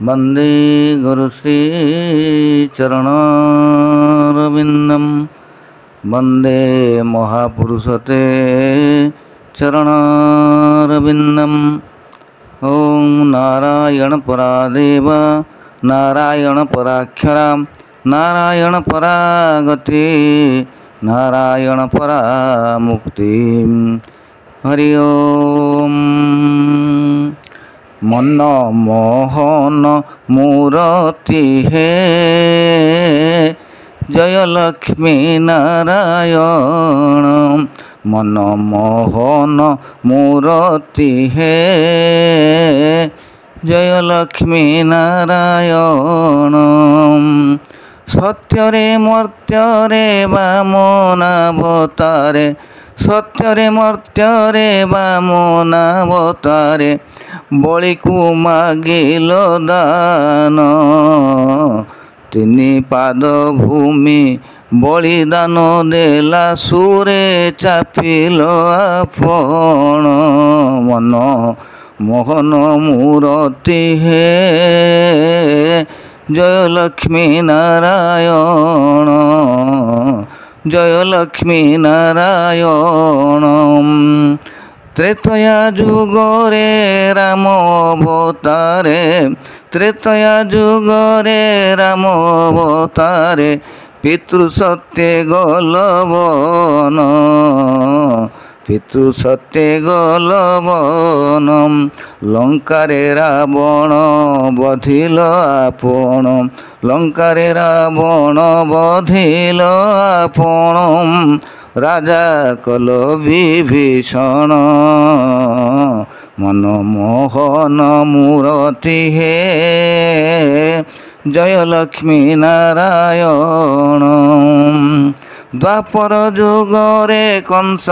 वंदे गुरुश्रीचरणारविन्दं वंदे महापुरुषते चरणारविन्दम्। ओं नारायण परादेव नारायण पराक्षरा नारायण परागति नारायण परा मुक्ति। हरि ओम। मन मोहन मूरति हे जय लक्ष्मी नारायण। मन मोहन मूरति हे जय लक्ष्मी नारायण। सत्यरे मर्त्यरे वामनावतारे सत्यरे मर्त्यरे वामनावतारे बलि को मागिल दान। तिनि पाद भूमि बलिदान देला सुरे चापिल आपण। मन मोहन मूरति हे जय लक्ष्मी नारायण जय लक्ष्मी नारायण। त्रेतया जुगरे राम अवतारे त्रेतया जुगरे राम अवतारे पितृसत्ये गलवन पितृसत्ये गलवन। लंकारे रावण बधिल आपण लंकारे रावण बधिल आपण। राजा कल विभीषण मन मोहन मूरति हे जय लक्ष्मी नारायण। द्वापर जुगरे कंस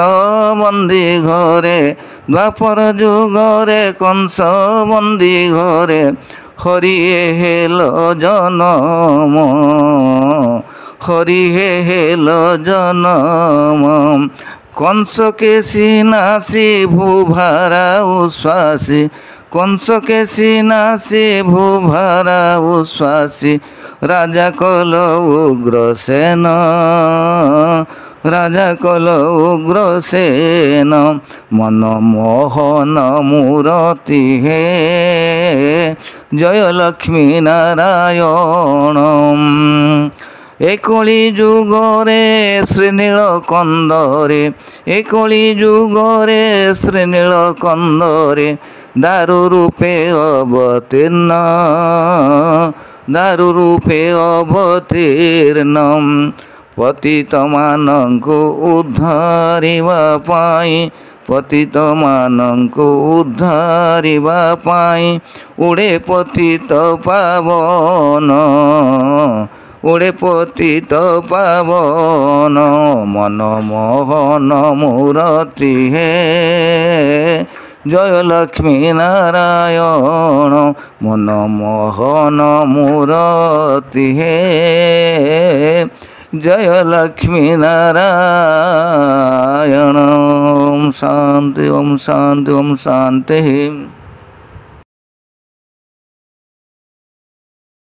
बंदी घरे द्वापर जुगरे कंस बंदी घरे हरि हेल जनम हरि हेल जनम। कंस के सीनासी भूभारा उश्वासी कंस के सीनासी भूभारा उश्वासी। राजा कल उग्रसेन राजा कल उग्रसेन। मन मोहन मूरति हे जय लक्ष्मी नारायण। एकली जुगरे श्रीनीलकंदरे एकली जुगरे श्रीनीलकंदरे दारु रूपे अवतीर्ण दारु रूपे अवतीर्ण। पतित मानंको उद्धारिवा पाई पतित मानंको उद्धारिवा पाई उड़े पतित पावन उड़े पतित पावन। मन मोहन मूरति हे जय लक्ष्मी नारायण मन मोहन मूरति हे जय लक्ष्मी नारायण। ओम शांति ओम शांति ओम शांति।